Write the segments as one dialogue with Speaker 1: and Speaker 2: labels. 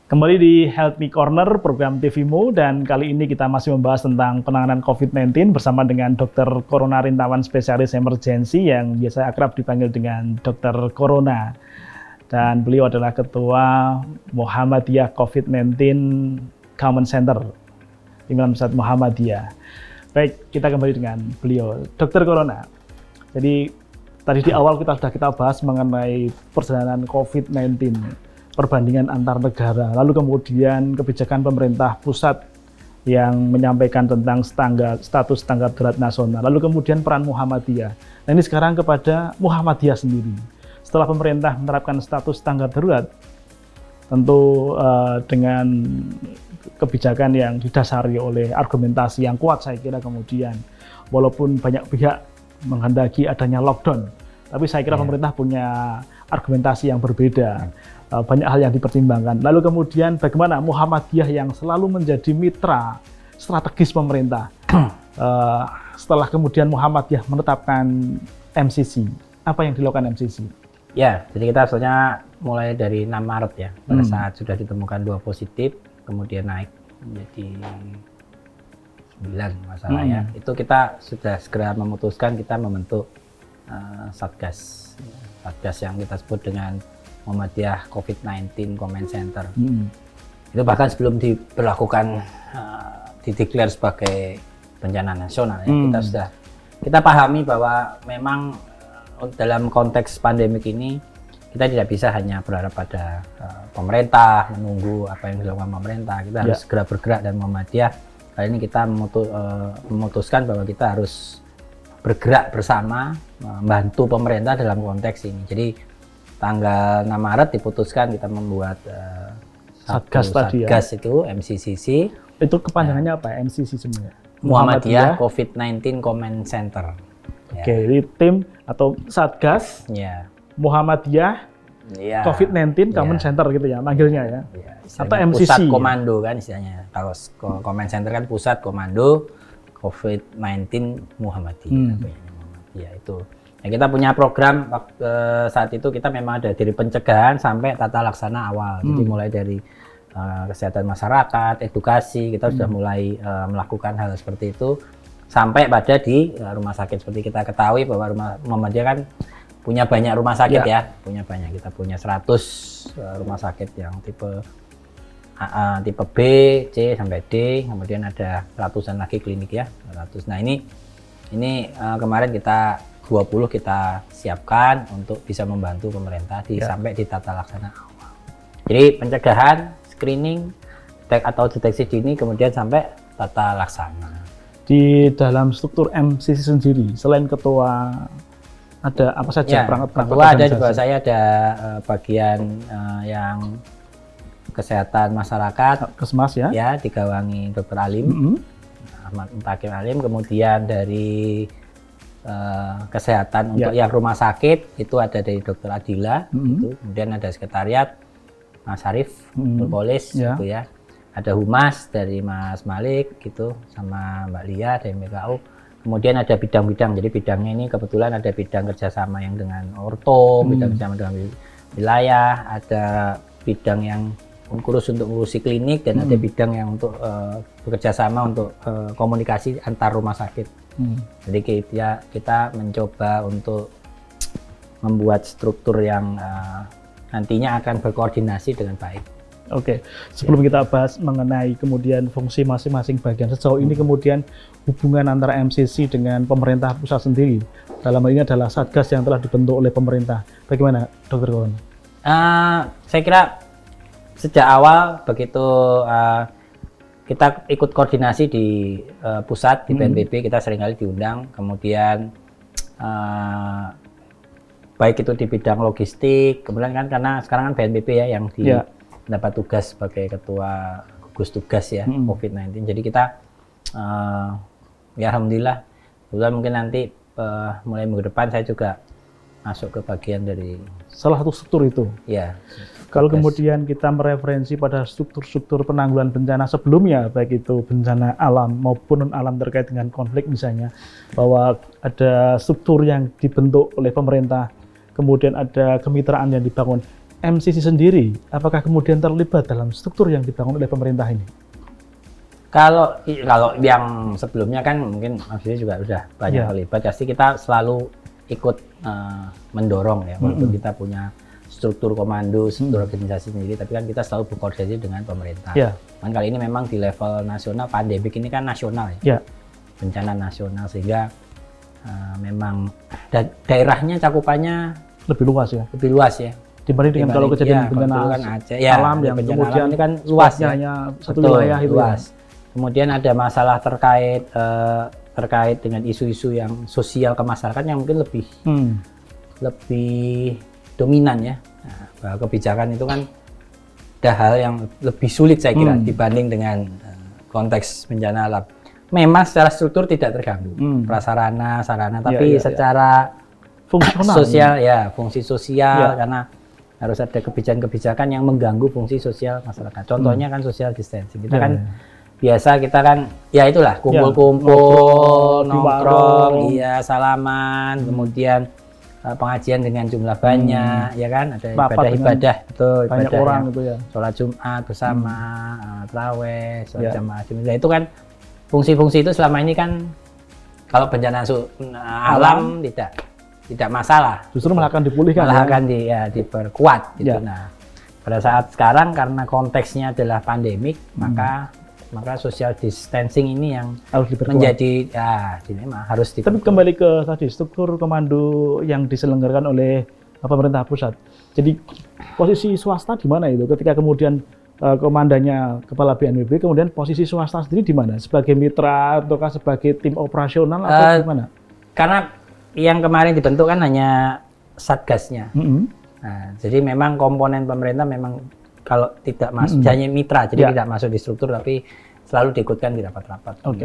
Speaker 1: Kembali di Health Me Corner, program TVMO, dan kali ini kita masih membahas tentang penanganan COVID-19 bersama dengan Dr. Corona Rintawan Spesialis Emergensi yang biasa akrab dipanggil dengan Dr. Corona. Dan beliau adalah Ketua Muhammadiyah COVID-19 Common Center, Imam Besar Muhammadiyah. Baik, kita kembali dengan beliau. Dr. Corona, jadi tadi di awal kita bahas mengenai perjalanan COVID-19, perbandingan antar negara, lalu kemudian kebijakan pemerintah pusat yang menyampaikan tentang status tanggap darurat nasional, lalu kemudian peran Muhammadiyah. Nah ini sekarang kepada Muhammadiyah sendiri. Setelah pemerintah menerapkan status tanggap darurat, tentu dengan kebijakan yang didasari oleh argumentasi yang kuat, saya kira kemudian walaupun banyak pihak menghendaki adanya lockdown, tapi saya kira pemerintah punya argumentasi yang berbeda. Banyak hal yang dipertimbangkan. Lalu kemudian bagaimana Muhammadiyah yang selalu menjadi mitra strategis pemerintah setelah kemudian Muhammadiyah menetapkan MCC, apa yang dilakukan MCC?
Speaker 2: Ya, jadi kita sebenarnya mulai dari 6 Maret ya, pada saat sudah ditemukan 2 positif, kemudian naik menjadi 9 masalahnya. Itu kita sudah segera memutuskan kita membentuk Satgas yang kita sebut dengan Muhammadiyah COVID-19 Command Center. Itu bahkan sebelum diberlakukan, dideklar sebagai bencana nasional ya, kita pahami bahwa memang dalam konteks pandemik ini kita tidak bisa hanya berharap pada pemerintah, menunggu apa yang dilakukan pemerintah. Kita harus segera bergerak, dan Muhammadiyah kali ini kita memutuskan bahwa kita harus bergerak bersama membantu pemerintah dalam konteks ini. Jadi tanggal 6 Maret diputuskan kita membuat Satgas itu MCCC.
Speaker 1: Itu kepanjangannya apa MCC sebenarnya?
Speaker 2: Muhammadiyah COVID-19 Command Center.
Speaker 1: Oke, jadi tim atau Satgas Muhammadiyah COVID-19 Command Center gitu ya manggilnya ya. Atau MCC.
Speaker 2: Pusat komando kan istilahnya. Kalau Command Center kan pusat komando COVID-19 Muhammadiyah. Ya itu. Nah, kita punya program saat itu, kita memang ada dari pencegahan sampai tata laksana awal. Jadi mulai dari kesehatan masyarakat, edukasi, kita sudah mulai melakukan hal seperti itu sampai pada di rumah sakit. Seperti kita ketahui bahwa Muhammadiyah kan punya banyak rumah sakit ya, kita punya 100 rumah sakit yang tipe A, tipe B, C sampai D, kemudian ada ratusan lagi klinik ya, 100. Nah ini kemarin kita 20 kita siapkan untuk bisa membantu pemerintah sampai di tata laksana awal. Jadi pencegahan, screening, atau deteksi dini, kemudian sampai tata laksana.
Speaker 1: Di dalam struktur MCC sendiri, selain ketua, ada apa saja perangkat-perangkat?
Speaker 2: Ketua ada, di bawah saya ada bagian yang kesehatan masyarakat,
Speaker 1: Kesmas ya?
Speaker 2: Ya, digawangi Dr. Alim, Ahmad Mutakim Alim. Kemudian dari kesehatan untuk yang rumah sakit itu ada dari Dr. Adila, itu. Kemudian ada sekretariat Mas Arif, Polis, gitu ya. Ada humas dari Mas Malik, gitu, sama Mbak Lia dari MKU. Kemudian ada bidang-bidang. Jadi bidangnya ini kebetulan ada bidang kerjasama yang dengan orto, bidang kerjasama dengan wilayah, ada bidang yang kursus untuk ngurusi klinik, dan ada bidang yang untuk bekerja sama untuk komunikasi antar rumah sakit. Jadi kita mencoba untuk membuat struktur yang nantinya akan berkoordinasi dengan baik.
Speaker 1: Oke, sebelum kita bahas mengenai kemudian fungsi masing-masing bagian, sejauh ini kemudian hubungan antara MCC dengan pemerintah pusat sendiri, dalam hal ini adalah Satgas yang telah dibentuk oleh pemerintah. Bagaimana, Dr. Corona?
Speaker 2: Saya kira sejak awal begitu kita ikut koordinasi di pusat, di BNPB, kita seringkali diundang. Kemudian baik itu di bidang logistik, kemudian kan karena sekarang kan BNPB ya yang mendapat tugas sebagai ketua gugus tugas ya COVID-19. Jadi kita ya alhamdulillah, kemudian mungkin nanti mulai minggu depan saya juga masuk ke bagian dari
Speaker 1: salah satu struktur itu.
Speaker 2: Ya.
Speaker 1: Kalau kemudian kita mereferensi pada struktur-struktur penanggulangan bencana sebelumnya, baik itu bencana alam maupun non alam terkait dengan konflik misalnya, bahwa ada struktur yang dibentuk oleh pemerintah, kemudian ada kemitraan yang dibangun. MCC sendiri, apakah kemudian terlibat dalam struktur yang dibangun oleh pemerintah ini?
Speaker 2: Kalau yang sebelumnya kan mungkin maksudnya juga udah banyak terlibat, pasti kita selalu ikut mendorong ya, walaupun kita punya struktur komando, struktur organisasi sendiri, tapi kan kita selalu berkoordinasi dengan pemerintah. Dan kali ini memang di level nasional, pandemik ini kan nasional ya, bencana nasional, sehingga memang daerahnya cakupannya
Speaker 1: lebih luas ya. Dibanding dengan kalau kejadian bencana
Speaker 2: kan Aceh, alam yang kemudian alam ini kan luas ya,
Speaker 1: hanya satu wilayah itu
Speaker 2: luas. Kemudian ada masalah terkait dengan isu-isu yang sosial ke masyarakat yang mungkin lebih dominan ya. Bahwa kebijakan itu kan ada hal yang lebih sulit saya kira dibanding dengan konteks bencana alam. Memang secara struktur tidak terganggu, prasarana, sarana, tapi secara fungsional sosial fungsi sosial karena harus ada kebijakan-kebijakan yang mengganggu fungsi sosial masyarakat. Contohnya kan social distancing. Kita biasa kita kan ya itulah kumpul-kumpul, nongkrong, salaman, kemudian pengajian dengan jumlah banyak, ya kan, ada ibadah-ibadah, betul,
Speaker 1: banyak
Speaker 2: ibadah
Speaker 1: orang itu ya,
Speaker 2: sholat Jumat bersama, taraweh, sholat jamaah. Nah, itu kan fungsi-fungsi itu selama ini kan kalau bencana alam tidak masalah,
Speaker 1: justru malah akan dipulihkan,
Speaker 2: malah akan diperkuat gitu. Nah, pada saat sekarang karena konteksnya adalah pandemik, maka social distancing ini yang harus menjadi harus diperkuat.
Speaker 1: Tapi kembali ke tadi struktur komando yang diselenggarakan oleh pemerintah pusat. Jadi posisi swasta di mana itu ketika kemudian komandannya kepala BNPB, kemudian posisi swasta sendiri di mana? Sebagai mitra ataukah sebagai tim operasional atau gimana?
Speaker 2: Karena yang kemarin dibentuk kan hanya satgasnya. Nah, jadi memang komponen pemerintah memang kalau tidak masuk hanya mitra, jadi tidak masuk di struktur, tapi selalu diikutkan di rapat-rapat.
Speaker 1: Oke.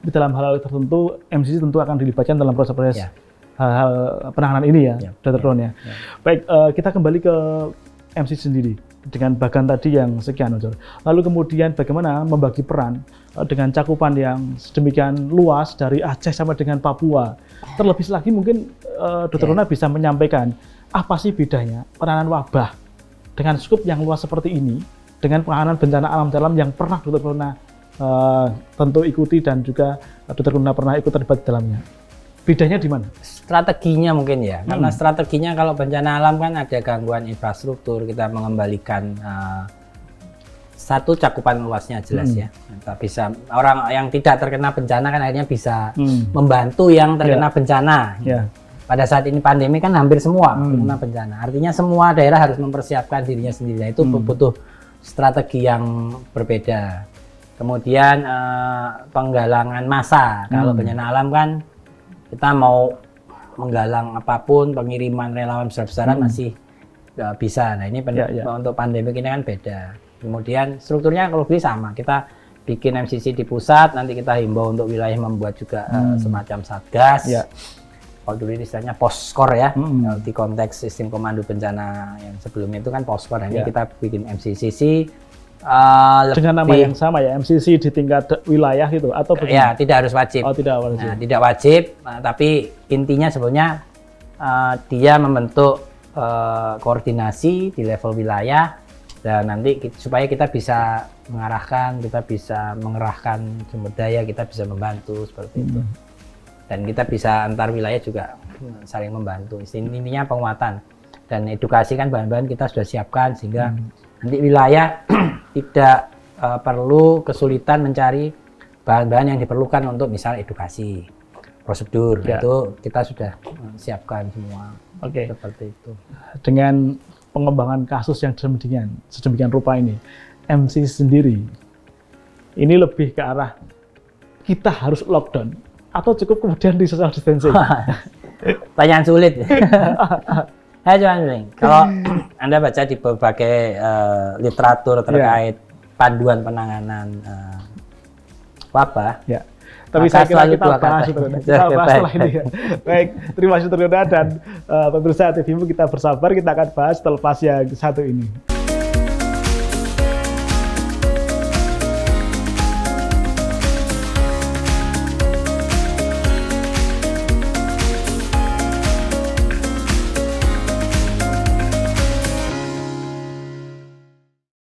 Speaker 1: Di dalam hal tertentu, MCC tentu akan dilibatkan dalam proses-proses hal-hal penanganan ini ya, Dr. Ron ya. Baik, kita kembali ke MCC sendiri dengan bagan tadi yang sekian, lalu kemudian bagaimana membagi peran dengan cakupan yang sedemikian luas dari Aceh sampai dengan Papua. Terlebih lagi mungkin Dr. Rona bisa menyampaikan apa sih bedanya penanganan wabah dengan skup yang luas seperti ini dengan penanganan bencana alam dalam yang pernah Dr. Rona tentu ikuti dan juga Dr. Rona pernah ikut terlibat di dalamnya. Bedanya di mana?
Speaker 2: Strateginya mungkin ya, karena strateginya kalau bencana alam kan ada gangguan infrastruktur, kita mengembalikan satu cakupan luasnya jelas ya. Kita bisa orang yang tidak terkena bencana kan akhirnya bisa membantu yang terkena bencana. Pada saat ini pandemi kan hampir semua terkena bencana. Artinya semua daerah harus mempersiapkan dirinya sendiri. Nah, itu butuh strategi yang berbeda. Kemudian penggalangan massa. Kalau bencana alam kan kita mau menggalang apapun, pengiriman relawan besar-besaran masih bisa. Nah, ini untuk pandemi ini kan beda. Kemudian strukturnya kalau lebih sama. Kita bikin MCC di pusat, nanti kita himbau untuk wilayah membuat juga semacam satgas. Kalau dulu istilahnya poskor ya, di konteks sistem komando bencana yang sebelumnya itu kan poskor. Ini kita bikin MCCC
Speaker 1: dengan nama yang sama ya, MCC di tingkat wilayah gitu atau bagaimana?
Speaker 2: Ya, tidak harus wajib.
Speaker 1: Oh, tidak wajib.
Speaker 2: Nah, tidak wajib, tapi intinya sebenarnya dia membentuk koordinasi di level wilayah dan nanti supaya kita bisa mengarahkan, kita bisa mengerahkan sumber daya, kita bisa membantu seperti itu. Dan kita bisa antar wilayah juga saling membantu. Intinya penguatan dan edukasi kan bahan-bahan kita sudah siapkan sehingga nanti wilayah tidak perlu kesulitan mencari bahan-bahan yang diperlukan untuk misalnya edukasi, prosedur itu kita sudah siapkan semua. Seperti itu. Dengan
Speaker 1: pengembangan kasus yang sedemikian rupa ini, MCC sendiri ini lebih ke arah kita harus lockdown atau cukup kemudian di social distancing?
Speaker 2: Pertanyaan sulit. Kalau Anda baca di berbagai literatur terkait panduan penanganan wabah,
Speaker 1: tapi saya kira kita bahas setelah ini ya. Baik, terima kasih Dr. Rona dan pemirsa TVMU, kita bersabar, kita akan bahas setelah yang satu ini.